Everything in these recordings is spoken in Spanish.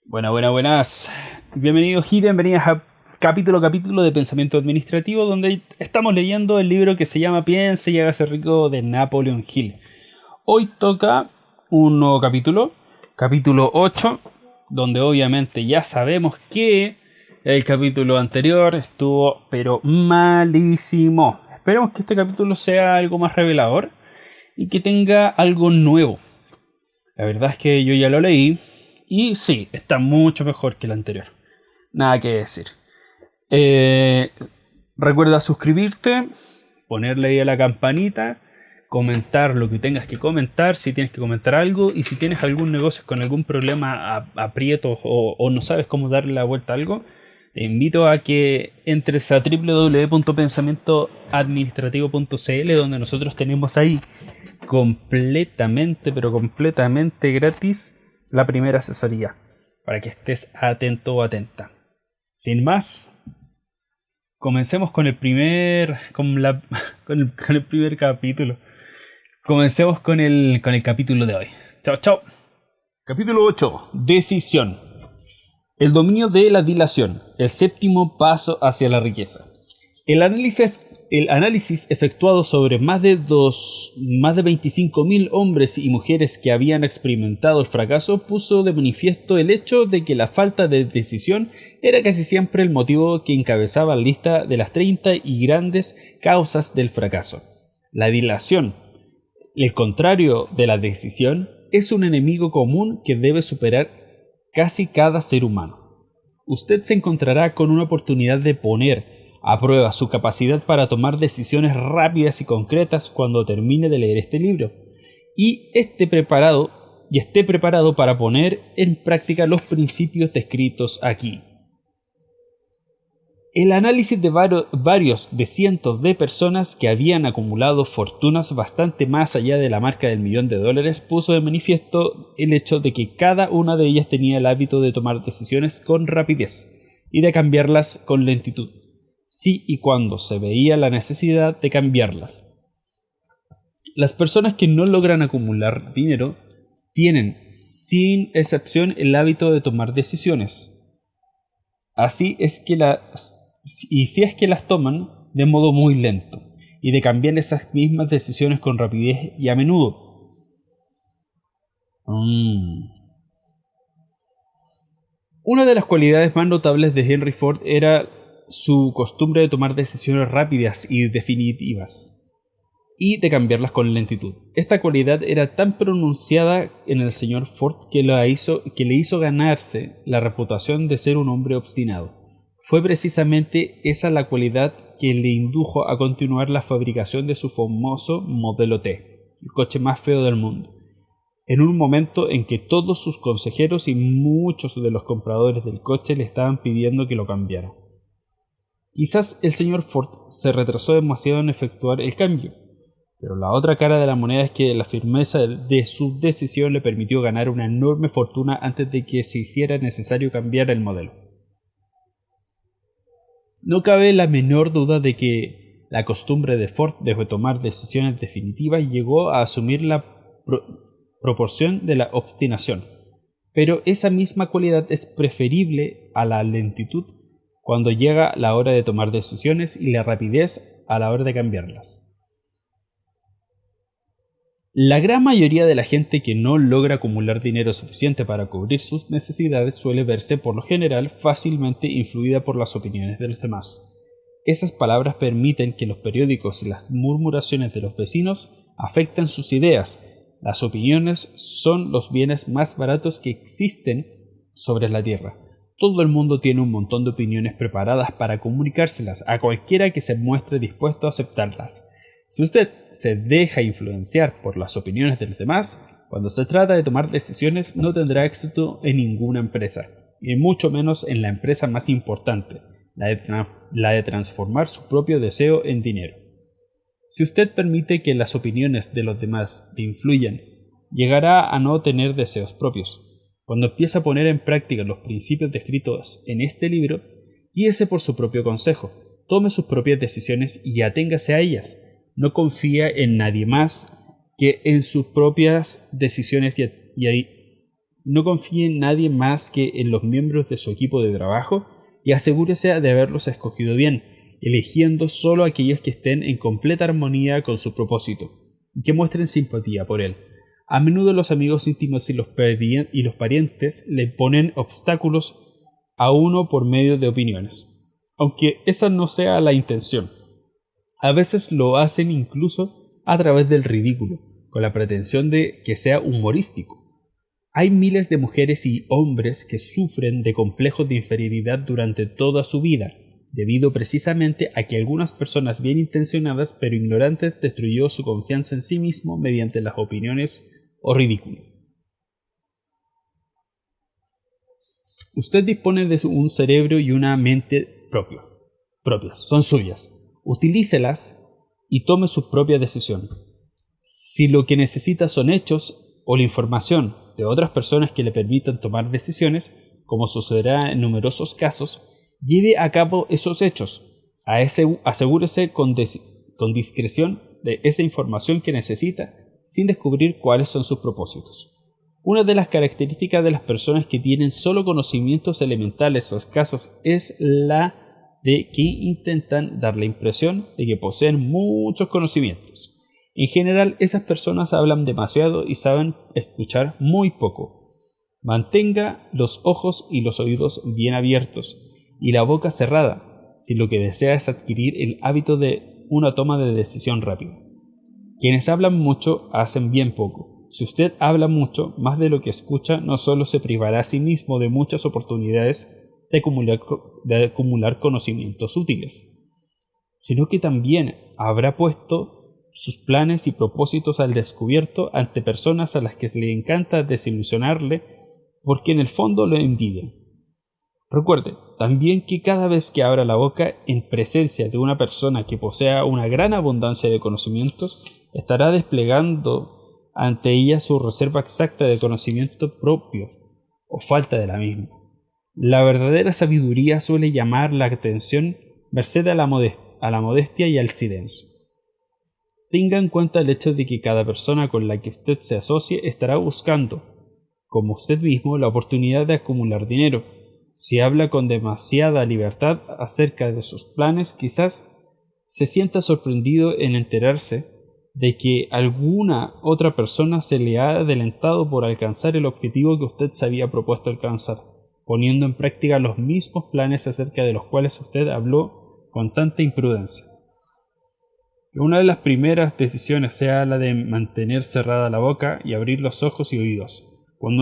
Buenas. Bienvenidos y bienvenidas a capítulo de Pensamiento Administrativo, donde estamos leyendo el libro que se llama Piense y hágase rico de Napoleon Hill. Hoy toca un nuevo capítulo 8, donde obviamente ya sabemos que el capítulo anterior estuvo pero malísimo. Esperemos que este capítulo sea algo más revelador y que tenga algo nuevo. La verdad es que yo ya lo leí y sí, está mucho mejor que el anterior. Nada que decir. Recuerda suscribirte, ponerle ahí a la campanita, comentar lo que tengas que comentar, si tienes que comentar algo, y si tienes algún negocio con algún problema aprieto o no sabes cómo darle la vuelta a algo, te invito a que entres a www.pensamientoadministrativo.cl, donde nosotros tenemos ahí completamente gratis la primera asesoría, para que estés atento o atenta. Sin más, comencemos con el primer capítulo. Comencemos con el capítulo de hoy. Chao. Capítulo 8. Decisión. El dominio de la dilación. El séptimo paso hacia la riqueza. El análisis efectuado sobre más de 25.000 hombres y mujeres que habían experimentado el fracaso puso de manifiesto el hecho de que la falta de decisión era casi siempre el motivo que encabezaba la lista de las 30 y grandes causas del fracaso. La dilación, el contrario de la decisión, es un enemigo común que debe superar casi cada ser humano. Usted se encontrará con una oportunidad de poner a prueba su capacidad para tomar decisiones rápidas y concretas cuando termine de leer este libro y esté preparado para poner en práctica los principios descritos aquí. El análisis de varios de cientos de personas que habían acumulado fortunas bastante más allá de la marca del $1.000.000 puso de manifiesto el hecho de que cada una de ellas tenía el hábito de tomar decisiones con rapidez y de cambiarlas con lentitud, si y cuando se veía la necesidad de cambiarlas. Las personas que no logran acumular dinero tienen, sin excepción, el hábito de tomar decisiones. Si es que las toman de modo muy lento, y de cambiar esas mismas decisiones con rapidez y a menudo. Una de las cualidades más notables de Henry Ford era su costumbre de tomar decisiones rápidas y definitivas, y de cambiarlas con lentitud. Esta cualidad era tan pronunciada en el señor Ford que le hizo ganarse la reputación de ser un hombre obstinado. Fue precisamente esa la cualidad que le indujo a continuar la fabricación de su famoso Modelo T, el coche más feo del mundo, en un momento en que todos sus consejeros y muchos de los compradores del coche le estaban pidiendo que lo cambiara. Quizás el señor Ford se retrasó demasiado en efectuar el cambio, pero la otra cara de la moneda es que la firmeza de su decisión le permitió ganar una enorme fortuna antes de que se hiciera necesario cambiar el modelo. No cabe la menor duda de que la costumbre de Ford de tomar decisiones definitivas llegó a asumir la proporción de la obstinación, pero esa misma cualidad es preferible a la lentitud cuando llega la hora de tomar decisiones y la rapidez a la hora de cambiarlas. La gran mayoría de la gente que no logra acumular dinero suficiente para cubrir sus necesidades suele verse, por lo general, fácilmente influida por las opiniones de los demás. Esas palabras permiten que los periódicos y las murmuraciones de los vecinos afecten sus ideas. Las opiniones son los bienes más baratos que existen sobre la tierra. Todo el mundo tiene un montón de opiniones preparadas para comunicárselas a cualquiera que se muestre dispuesto a aceptarlas. Si usted se deja influenciar por las opiniones de los demás, cuando se trata de tomar decisiones no tendrá éxito en ninguna empresa, y mucho menos en la empresa más importante, la de transformar su propio deseo en dinero. Si usted permite que las opiniones de los demás le influyan, llegará a no tener deseos propios. Cuando empiece a poner en práctica los principios descritos en este libro, guíese por su propio consejo, tome sus propias decisiones y aténgase a ellas. No confía en nadie más que en sus propias decisiones No confíe en nadie más que en los miembros de su equipo de trabajo y asegúrese de haberlos escogido bien, eligiendo solo aquellos que estén en completa armonía con su propósito y que muestren simpatía por él. A menudo los amigos íntimos y los parientes le ponen obstáculos a uno por medio de opiniones, aunque esa no sea la intención. A veces lo hacen incluso a través del ridículo, con la pretensión de que sea humorístico. Hay miles de mujeres y hombres que sufren de complejos de inferioridad durante toda su vida, debido precisamente a que algunas personas bien intencionadas pero ignorantes destruyó su confianza en sí mismo mediante las opiniones o ridículo. Usted dispone de un cerebro y una mente propias, son suyas. Utilícelas y tome su propia decisión. Si lo que necesita son hechos o la información de otras personas que le permitan tomar decisiones, como sucederá en numerosos casos, lleve a cabo esos hechos. Asegúrese con discreción de esa información que necesita sin descubrir cuáles son sus propósitos. Una de las características de las personas que tienen solo conocimientos elementales o escasos es la de que intentan dar la impresión de que poseen muchos conocimientos. En general, esas personas hablan demasiado y saben escuchar muy poco. Mantenga los ojos y los oídos bien abiertos y la boca cerrada si lo que desea es adquirir el hábito de una toma de decisión rápida. Quienes hablan mucho hacen bien poco. Si usted habla mucho, más de lo que escucha, no solo se privará a sí mismo de muchas oportunidades de acumular conocimientos útiles, sino que también habrá puesto sus planes y propósitos al descubierto ante personas a las que le encanta desilusionarle porque en el fondo lo envidian. Recuerde también que cada vez que abra la boca en presencia de una persona que posea una gran abundancia de conocimientos, estará desplegando ante ella su reserva exacta de conocimiento propio o falta de la misma. La verdadera sabiduría suele llamar la atención merced a la modestia y al silencio. Tenga en cuenta el hecho de que cada persona con la que usted se asocie estará buscando, como usted mismo, la oportunidad de acumular dinero. Si habla con demasiada libertad acerca de sus planes, quizás se sienta sorprendido en enterarse de que alguna otra persona se le ha adelantado por alcanzar el objetivo que usted se había propuesto alcanzar, poniendo en práctica los mismos planes acerca de los cuales usted habló con tanta imprudencia. Una de las primeras decisiones sea la de mantener cerrada la boca y abrir los ojos y oídos. Como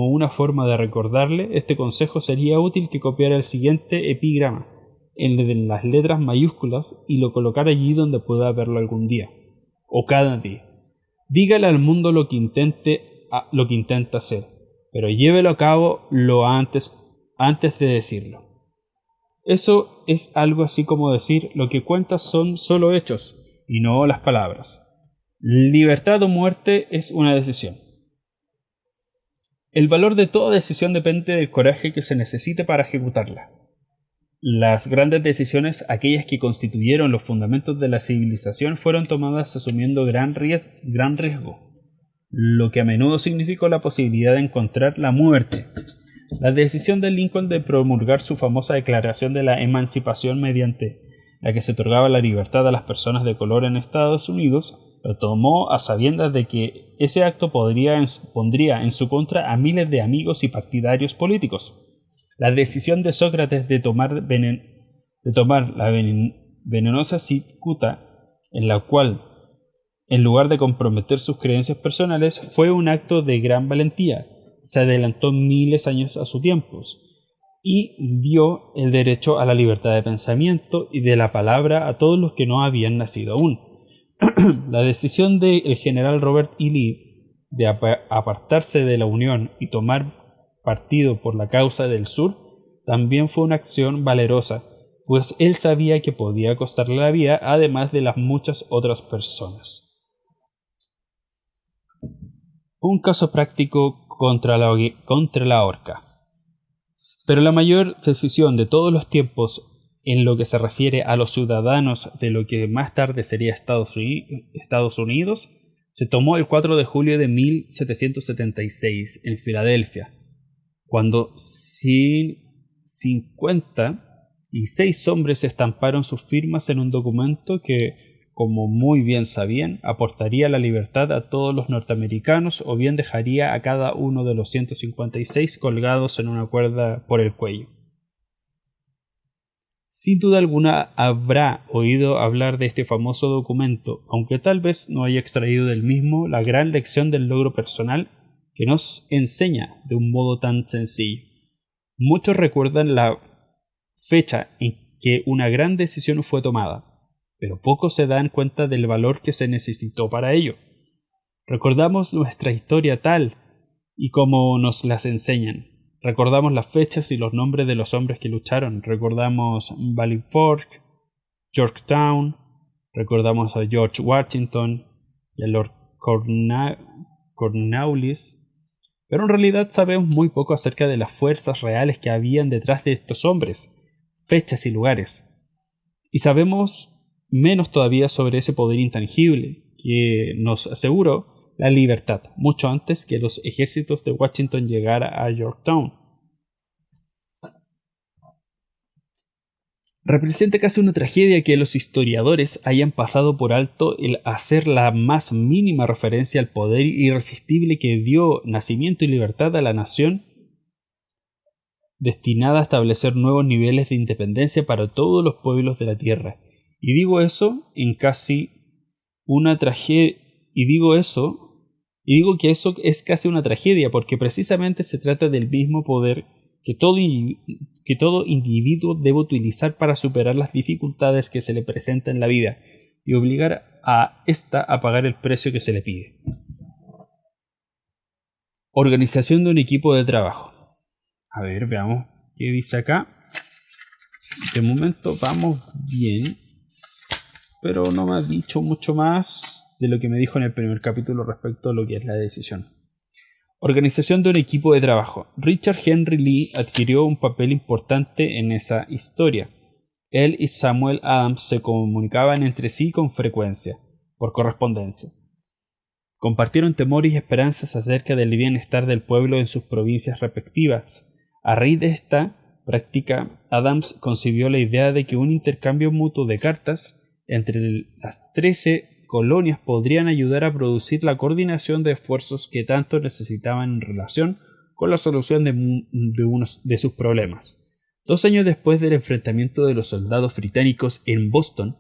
una forma de recordarle este consejo, sería útil que copiara el siguiente epigrama en las letras mayúsculas y lo colocara allí donde pueda verlo algún día o cada día. Dígale al mundo lo que intenta hacer, pero llévelo a cabo antes de decirlo. Eso es algo así como decir: lo que cuenta son solo hechos y no las palabras. Libertad o muerte es una decisión. El valor de toda decisión depende del coraje que se necesite para ejecutarla. Las grandes decisiones, aquellas que constituyeron los fundamentos de la civilización, fueron tomadas asumiendo gran riesgo, lo que a menudo significó la posibilidad de encontrar la muerte. La decisión de Lincoln de promulgar su famosa Declaración de la Emancipación, mediante la que se otorgaba la libertad a las personas de color en Estados Unidos, lo tomó a sabiendas de que ese acto pondría en su contra a miles de amigos y partidarios políticos. La decisión de Sócrates de tomar la venenosa cicuta, en la cual, en lugar de comprometer sus creencias personales, fue un acto de gran valentía. Se adelantó miles años a su tiempo y dio el derecho a la libertad de pensamiento y de la palabra a todos los que no habían nacido aún. La decisión del general Robert E. Lee de apartarse de la Unión y tomar partido por la causa del sur también fue una acción valerosa, pues él sabía que podía costarle la vida, además de las muchas otras personas. Un caso práctico contra la horca. Pero la mayor decisión de todos los tiempos en lo que se refiere a los ciudadanos de lo que más tarde sería Estados Unidos se tomó el 4 de julio de 1776 en Filadelfia, cuando 56 hombres estamparon sus firmas en un documento que, como muy bien sabían, aportaría la libertad a todos los norteamericanos o bien dejaría a cada uno de los 156 colgados en una cuerda por el cuello. Sin duda alguna habrá oído hablar de este famoso documento, aunque tal vez no haya extraído del mismo la gran lección del logro personal que nos enseña de un modo tan sencillo. Muchos recuerdan la fecha en que una gran decisión fue tomada, pero pocos se dan cuenta del valor que se necesitó para ello. Recordamos nuestra historia tal y como nos las enseñan. Recordamos las fechas y los nombres de los hombres que lucharon. Recordamos Valley Forge, Yorktown, recordamos a George Washington y a Lord Cornwallis, pero en realidad sabemos muy poco acerca de las fuerzas reales que habían detrás de estos hombres, fechas y lugares. Y sabemos menos todavía sobre ese poder intangible que nos aseguró la libertad, mucho antes que los ejércitos de Washington llegara a Yorktown. Representa casi una tragedia que los historiadores hayan pasado por alto el hacer la más mínima referencia al poder irresistible que dio nacimiento y libertad a la nación destinada a establecer nuevos niveles de independencia para todos los pueblos de la tierra. Y digo eso en casi una tragedia. Y digo que eso es casi una tragedia porque precisamente se trata del mismo poder que todo individuo debe utilizar para superar las dificultades que se le presentan en la vida y obligar a ésta a pagar el precio que se le pide. Organización de un equipo de trabajo. A ver, veamos qué dice acá. De momento vamos bien, pero no me ha dicho mucho más de lo que me dijo en el primer capítulo respecto a lo que es la decisión. Organización de un equipo de trabajo. Richard Henry Lee adquirió un papel importante en esa historia. Él y Samuel Adams se comunicaban entre sí con frecuencia, por correspondencia. Compartieron temores y esperanzas acerca del bienestar del pueblo en sus provincias respectivas. A raíz de esta práctica, Adams concibió la idea de que un intercambio mutuo de cartas entre las 13 colonias podrían ayudar a producir la coordinación de esfuerzos que tanto necesitaban en relación con la solución de unos de sus problemas. 2 años después del enfrentamiento de los soldados británicos en Boston,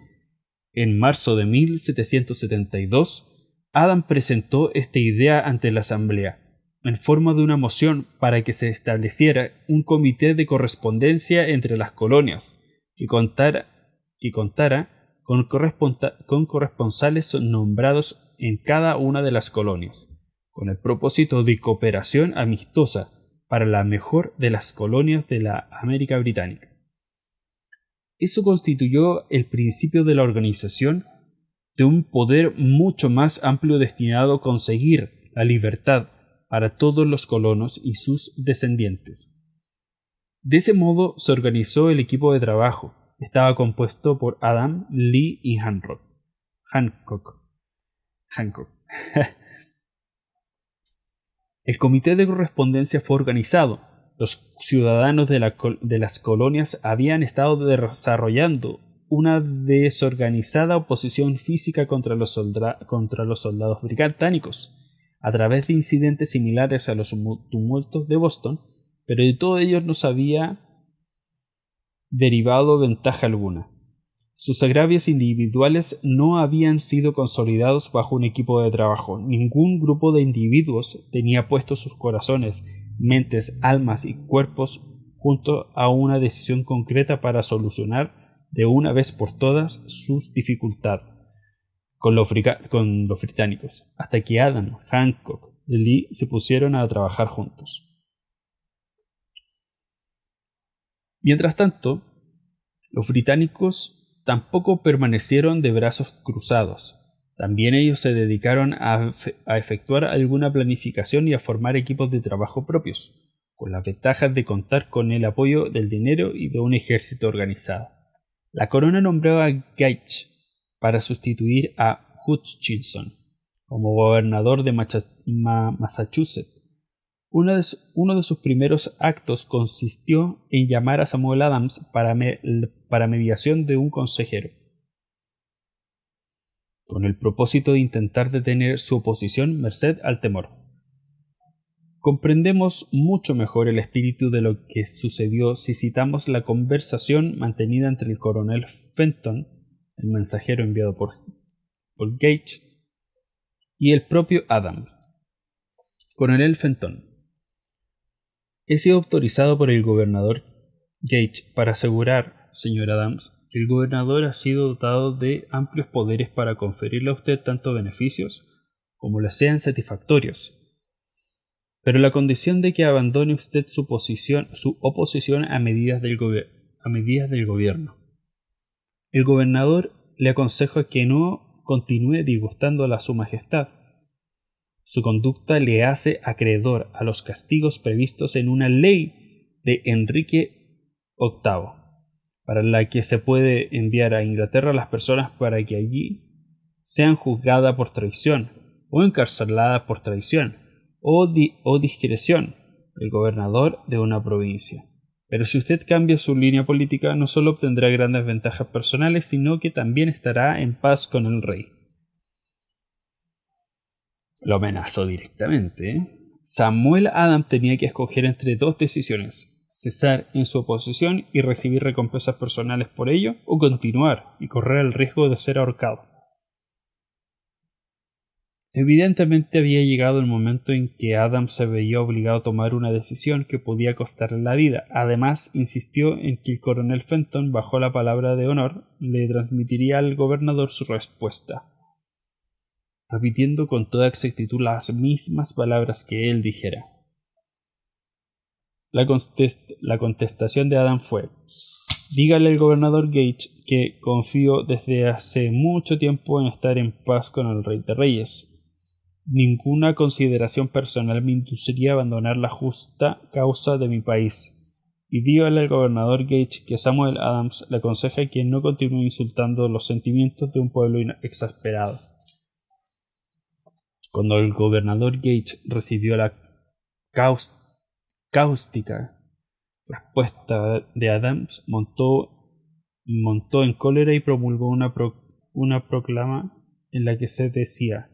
en marzo de 1772, Adams presentó esta idea ante la Asamblea, en forma de una moción para que se estableciera un comité de correspondencia entre las colonias, que contara con corresponsales nombrados en cada una de las colonias, con el propósito de cooperación amistosa para la mejor de las colonias de la América Británica. Eso constituyó el principio de la organización de un poder mucho más amplio destinado a conseguir la libertad para todos los colonos y sus descendientes. De ese modo se organizó el equipo de trabajo. Estaba compuesto por Adam, Lee y Hancock. El comité de correspondencia fue organizado. Los ciudadanos de las colonias habían estado desarrollando una desorganizada oposición física contra los soldados británicos, a través de incidentes similares a los tumultos de Boston, pero de todo ello no se había derivado ventaja alguna. Sus agravios individuales no habían sido consolidados bajo un equipo de trabajo. Ningún grupo de individuos tenía puestos sus corazones, mentes, almas y cuerpos junto a una decisión concreta para solucionar de una vez por todas sus dificultades con los británicos, hasta que Adam, Hancock y Lee se pusieron a trabajar juntos. Mientras tanto, los británicos tampoco permanecieron de brazos cruzados. También ellos se dedicaron a efectuar alguna planificación y a formar equipos de trabajo propios, con las ventajas de contar con el apoyo del dinero y de un ejército organizado. La corona nombró a Gage para sustituir a Hutchinson como gobernador de Massachusetts. Uno de sus primeros actos consistió en llamar a Samuel Adams para mediación de un consejero, con el propósito de intentar detener su oposición merced al temor. Comprendemos mucho mejor el espíritu de lo que sucedió si citamos la conversación mantenida entre el coronel Fenton, el mensajero enviado por Gage, y el propio Adams. Coronel Fenton: he sido autorizado por el gobernador Gage para asegurar, señor Adams, que el gobernador ha sido dotado de amplios poderes para conferirle a usted tanto beneficios como le sean satisfactorios, pero la condición de que abandone usted su oposición a medidas del gobierno. El gobernador le aconseja que no continúe disgustando a su majestad. Su conducta le hace acreedor a los castigos previstos en una ley de Enrique VIII, para la que se puede enviar a Inglaterra a las personas para que allí sean juzgadas por traición o encarceladas por traición o discreción del gobernador de una provincia. Pero si usted cambia su línea política, no solo obtendrá grandes ventajas personales, sino que también estará en paz con el rey. Lo amenazó directamente. Samuel Adams tenía que escoger entre dos decisiones: cesar en su oposición y recibir recompensas personales por ello, o continuar y correr el riesgo de ser ahorcado. Evidentemente había llegado el momento en que Adams se veía obligado a tomar una decisión que podía costarle la vida. Además, insistió en que el coronel Fenton, bajo la palabra de honor, le transmitiría al gobernador su respuesta, repitiendo con toda exactitud las mismas palabras que él dijera. La contestación de Adams fue: dígale al gobernador Gage que confío desde hace mucho tiempo en estar en paz con el rey de reyes. Ninguna consideración personal me induciría a abandonar la justa causa de mi país. Y dígale al gobernador Gage que Samuel Adams le aconseja que no continúe insultando los sentimientos de un pueblo exasperado. Cuando el gobernador Gage recibió la cáustica respuesta de Adams, montó en cólera y promulgó una proclama en la que se decía: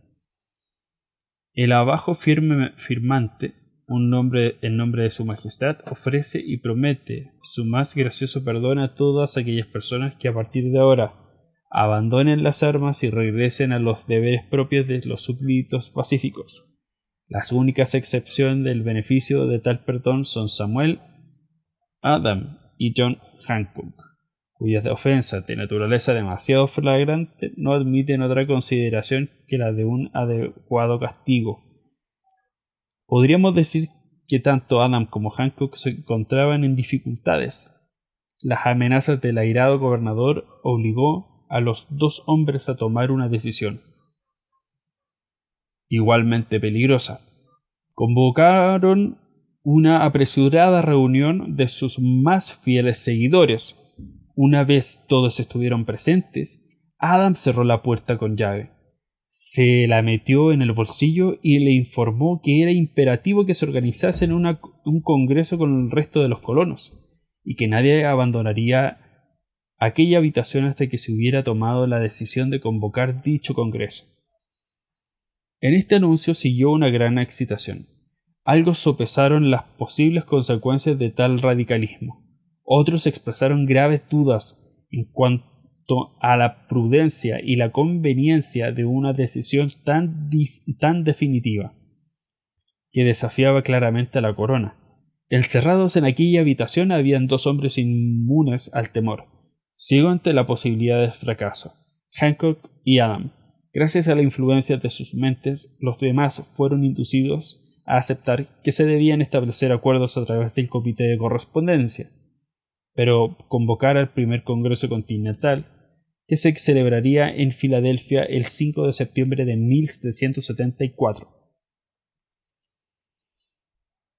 el abajo firmante, en nombre de su majestad, ofrece y promete su más gracioso perdón a todas aquellas personas que a partir de ahora abandonen las armas y regresen a los deberes propios de los súbditos pacíficos. Las únicas excepciones del beneficio de tal perdón son Samuel Adams y John Hancock, cuyas ofensas de naturaleza demasiado flagrante no admiten otra consideración que la de un adecuado castigo. Podríamos decir que tanto Adams como Hancock se encontraban en dificultades. Las amenazas del airado gobernador obligó a los dos hombres a tomar una decisión igualmente peligrosa. Convocaron una apresurada reunión de sus más fieles seguidores. Una vez todos estuvieron presentes, Adams cerró la puerta con llave, se la metió en el bolsillo y le informó que era imperativo que se organizase un congreso con el resto de los colonos y que nadie abandonaría aquella habitación hasta que se hubiera tomado la decisión de convocar dicho congreso. En este anuncio siguió una gran excitación. Algo sopesaron las posibles consecuencias de tal radicalismo. Otros expresaron graves dudas en cuanto a la prudencia y la conveniencia de una decisión tan definitiva, que desafiaba claramente a la corona. Encerrados en aquella habitación habían dos hombres inmunes al temor, ciegos ante la posibilidad de fracaso: Hancock y Adams. Gracias a la influencia de sus mentes, los demás fueron inducidos a aceptar que se debían establecer acuerdos a través del comité de correspondencia, pero convocar al primer Congreso Continental, que se celebraría en Filadelfia el 5 de septiembre de 1774.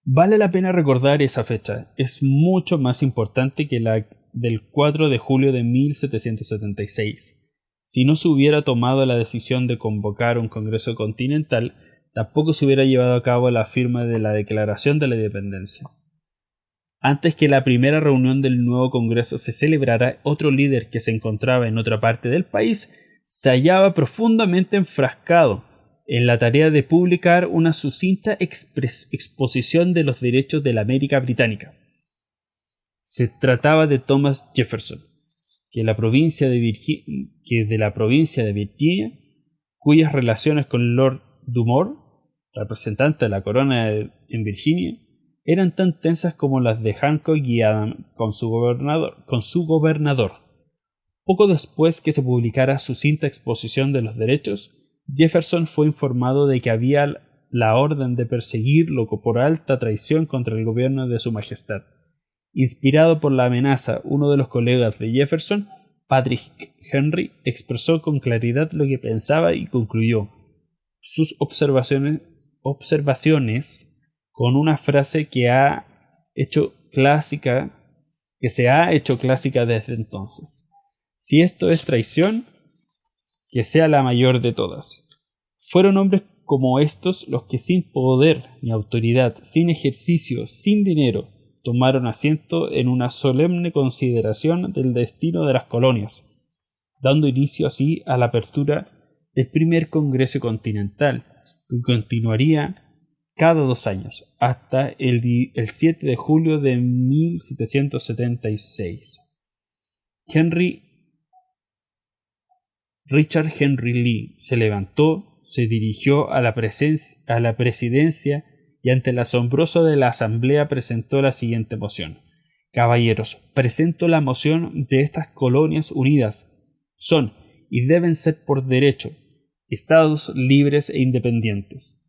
Vale la pena recordar esa fecha, es mucho más importante que la del 4 de julio de 1776. Si no se hubiera tomado la decisión de convocar un Congreso Continental, tampoco se hubiera llevado a cabo la firma de la Declaración de la Independencia. Antes que la primera reunión del nuevo Congreso se celebrara, otro líder que se encontraba en otra parte del país se hallaba profundamente enfrascado en la tarea de publicar una sucinta exposición de los derechos de la América Británica. Se trataba de Thomas Jefferson, que de la provincia de Virginia, cuyas relaciones con Lord Dunmore, representante de la corona en Virginia, eran tan tensas como las de Hancock y Adams con su gobernador. Poco después que se publicara su sucinta exposición de los derechos, Jefferson fue informado de que había la orden de perseguirlo por alta traición contra el gobierno de su majestad. Inspirado por la amenaza, uno de los colegas de Jefferson, Patrick Henry, expresó con claridad lo que pensaba y concluyó sus observaciones con una frase que se ha hecho clásica desde entonces: si esto es traición, que sea la mayor de todas. Fueron hombres como estos los que sin poder ni autoridad, sin ejercicio, sin dinero, tomaron asiento en una solemne consideración del destino de las colonias, dando inicio así a la apertura del primer Congreso Continental, que continuaría cada 2 años, hasta el 7 de julio de 1776. Richard Henry Lee se levantó, se dirigió a la presidencia y ante el asombroso de la asamblea presentó la siguiente moción: Caballeros, presento la moción de estas colonias unidas. Son, y deben ser por derecho, estados libres e independientes,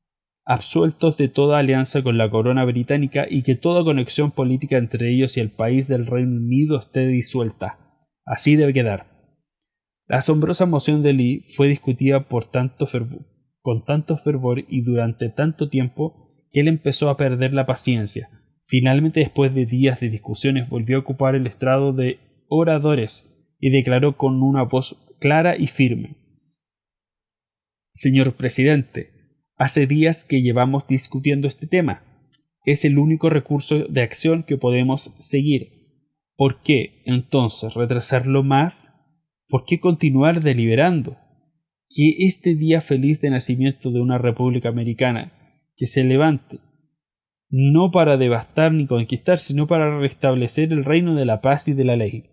absueltos de toda alianza con la corona británica y que toda conexión política entre ellos y el país del Reino Unido esté disuelta. Así debe quedar. La asombrosa moción de Lee fue discutida con tanto fervor y durante tanto tiempo que él empezó a perder la paciencia. Finalmente, después de días de discusiones, volvió a ocupar el estrado de oradores y declaró con una voz clara y firme: Señor presidente, hace días que llevamos discutiendo este tema. Es el único recurso de acción que podemos seguir. ¿Por qué, entonces, retrasarlo más? ¿Por qué continuar deliberando? Que este día feliz de nacimiento de una república americana que se levante, no para devastar ni conquistar, sino para restablecer el reino de la paz y de la ley.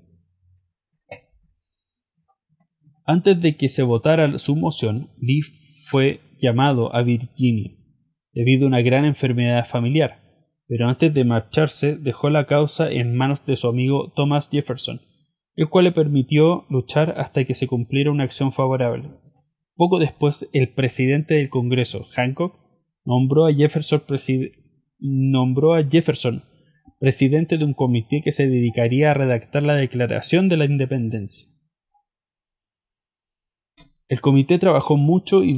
Antes de que se votara su moción, Lee fue llamado a Virginia debido a una gran enfermedad familiar, pero antes de marcharse dejó la causa en manos de su amigo Thomas Jefferson, el cual le permitió luchar hasta que se cumpliera una acción favorable. Poco después, el presidente del Congreso, Hancock, nombró a Jefferson presidente de un comité que se dedicaría a redactar la Declaración de la Independencia. El comité trabajó mucho y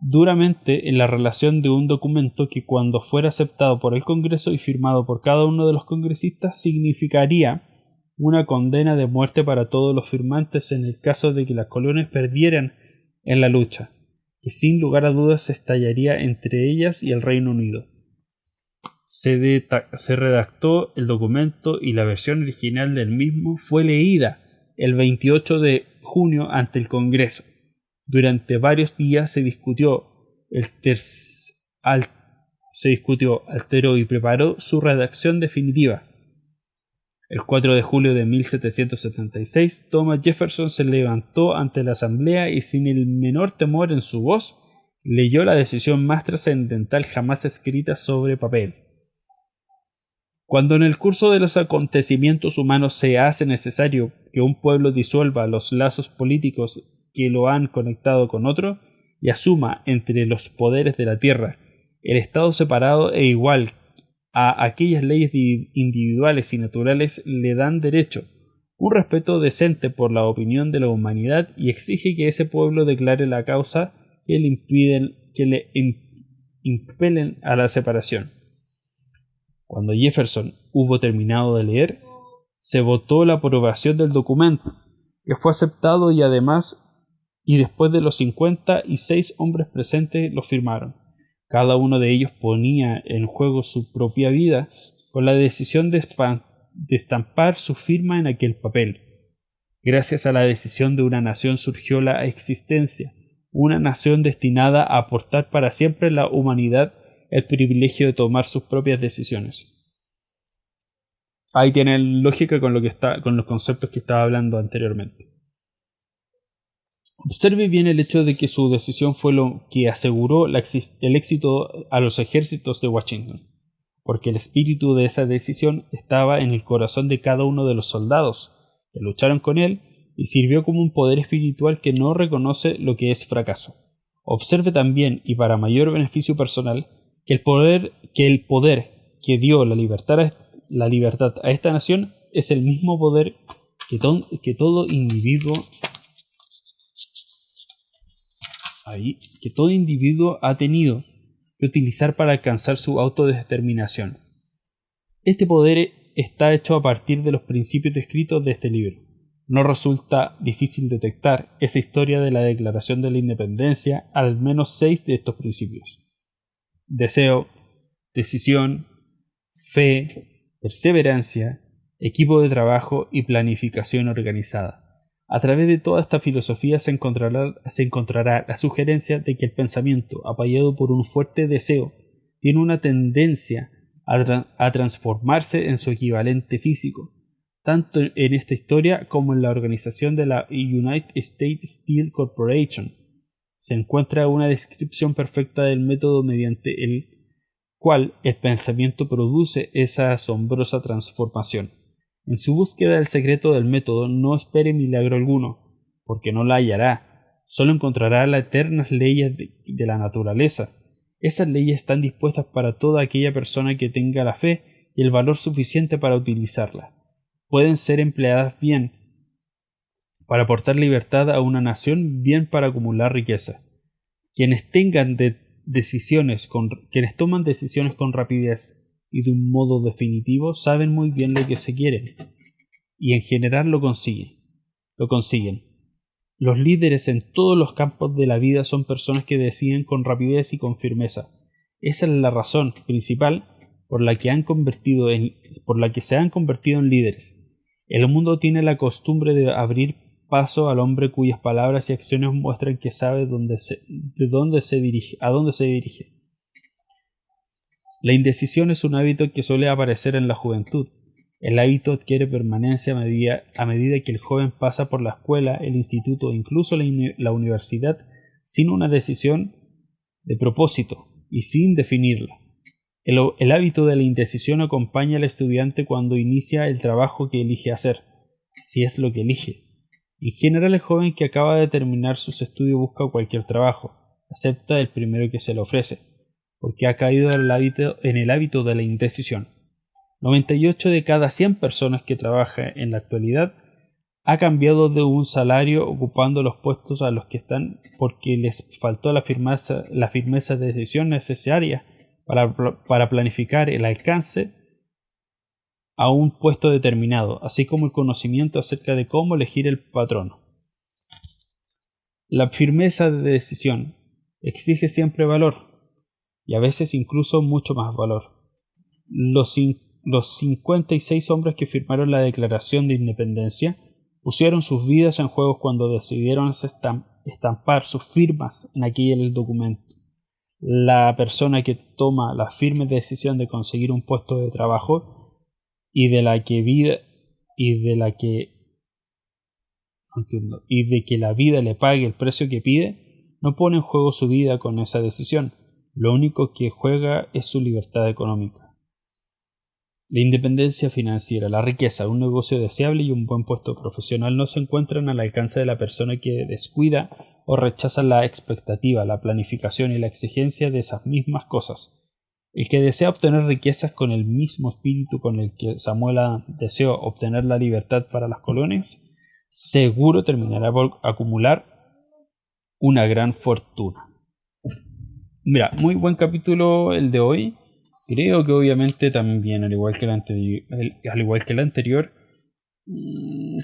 duramente en la redacción de un documento que, cuando fuera aceptado por el Congreso y firmado por cada uno de los congresistas, significaría una condena de muerte para todos los firmantes en el caso de que las colonias perdieran en la lucha, que sin lugar a dudas se estallaría entre ellas y el Reino Unido. Se redactó el documento y la versión original del mismo fue leída el 28 de junio ante el Congreso. Durante varios días se discutió, alteró y preparó su redacción definitiva. El 4 de julio de 1776, Thomas Jefferson se levantó ante la asamblea y, sin el menor temor en su voz, leyó la decisión más trascendental jamás escrita sobre papel. Cuando en el curso de los acontecimientos humanos se hace necesario que un pueblo disuelva los lazos políticos que lo han conectado con otro y asuma entre los poderes de la tierra el estado separado e igual a aquellas leyes individuales y naturales, le dan derecho, un respeto decente por la opinión de la humanidad y exige que ese pueblo declare la causa que le impelen a la separación. Cuando Jefferson hubo terminado de leer, se votó la aprobación del documento, que fue aceptado y además y después de los 56 hombres presentes los firmaron. Cada uno de ellos ponía en juego su propia vida con la decisión de estampar su firma en aquel papel. Gracias a la decisión de una nación surgió la existencia, una nación destinada a aportar para siempre a la humanidad el privilegio de tomar sus propias decisiones. Ahí tiene lógica con los conceptos que estaba hablando anteriormente. Observe bien el hecho de que su decisión fue lo que aseguró el éxito a los ejércitos de Washington, porque el espíritu de esa decisión estaba en el corazón de cada uno de los soldados que lucharon con él y sirvió como un poder espiritual que no reconoce lo que es fracaso. Observe también, y para mayor beneficio personal, que el poder que dio la libertad a esta nación es el mismo poder que todo individuo ha tenido que utilizar para alcanzar su autodeterminación. Este poder está hecho a partir de los principios descritos de este libro. No resulta difícil detectar esa historia de la Declaración de la Independencia al menos 6 de estos principios: deseo, decisión, fe, perseverancia, equipo de trabajo y planificación organizada. A través de toda esta filosofía se encontrará la sugerencia de que el pensamiento, apoyado por un fuerte deseo, tiene una tendencia a transformarse en su equivalente físico, tanto en esta historia como en la organización de la United States Steel Corporation. Se encuentra una descripción perfecta del método mediante el cual el pensamiento produce esa asombrosa transformación. En su búsqueda del secreto del método no espere milagro alguno, porque no la hallará. Solo encontrará las eternas leyes de la naturaleza. Esas leyes están dispuestas para toda aquella persona que tenga la fe y el valor suficiente para utilizarlas. Pueden ser empleadas bien para aportar libertad a una nación, bien para acumular riqueza. Quienes toman decisiones con rapidez y de un modo definitivo saben muy bien lo que se quieren, y en general lo consiguen. Los líderes en todos los campos de la vida son personas que deciden con rapidez y con firmeza. Esa es la razón principal por la que se han convertido en líderes. El mundo tiene la costumbre de abrir paso al hombre cuyas palabras y acciones muestran que sabe a dónde se dirige. La indecisión es un hábito que suele aparecer en la juventud. El hábito adquiere permanencia a medida que el joven pasa por la escuela, el instituto e incluso la universidad sin una decisión de propósito y sin definirla. El hábito de la indecisión acompaña al estudiante cuando inicia el trabajo que elige hacer, si es lo que elige. En general, el joven que acaba de terminar sus estudios busca cualquier trabajo, acepta el primero que se le ofrece, porque ha caído en el hábito de la indecisión. 98 de cada 100 personas que trabajan en la actualidad ha cambiado de un salario ocupando los puestos a los que están porque les faltó la firmeza de decisión necesaria para planificar el alcance a un puesto determinado, así como el conocimiento acerca de cómo elegir el patrono. La firmeza de decisión exige siempre valor, y a veces incluso mucho más valor. Los 56 hombres que firmaron la Declaración de Independencia pusieron sus vidas en juego cuando decidieron estampar sus firmas en aquel documento. La persona que toma la firme decisión de conseguir un puesto de trabajo y de que la vida le pague el precio que pide, no pone en juego su vida con esa decisión. Lo único que juega es su libertad económica. La independencia financiera, la riqueza, un negocio deseable y un buen puesto profesional no se encuentran al alcance de la persona que descuida o rechaza la expectativa, la planificación y la exigencia de esas mismas cosas. El que desea obtener riquezas con el mismo espíritu con el que Samuel Adams deseó obtener la libertad para las colonias, seguro terminará por acumular una gran fortuna. Mira, muy buen capítulo el de hoy. Creo que obviamente también, al igual que el anterior,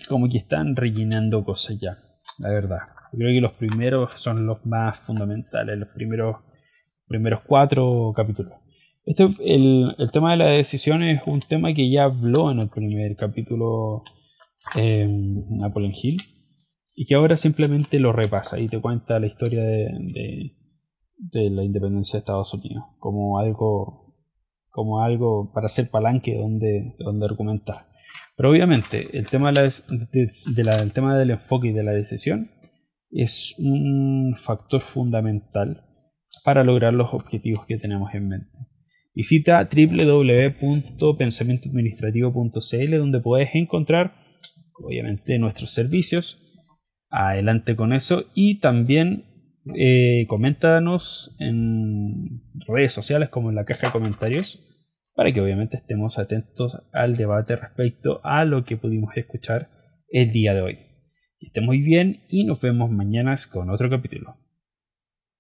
como que están rellenando cosas ya. la verdad. Yo creo que los primeros son los más fundamentales, los primeros 4 capítulos. El tema de la decisión es un tema que ya habló en el primer capítulo Napoleon Hill, y que ahora simplemente lo repasa y te cuenta la historia de la independencia de Estados Unidos como algo para hacer palanque donde argumentar. Pero obviamente el tema el tema del enfoque y de la decisión es un factor fundamental para lograr los objetivos que tenemos en mente. Visita www.pensamientoadministrativo.cl, donde puedes encontrar obviamente nuestros servicios. Adelante con eso, y también coméntanos en redes sociales como en la caja de comentarios, para que obviamente estemos atentos al debate respecto a lo que pudimos escuchar el día de hoy. Que estén muy bien y nos vemos mañana con otro capítulo.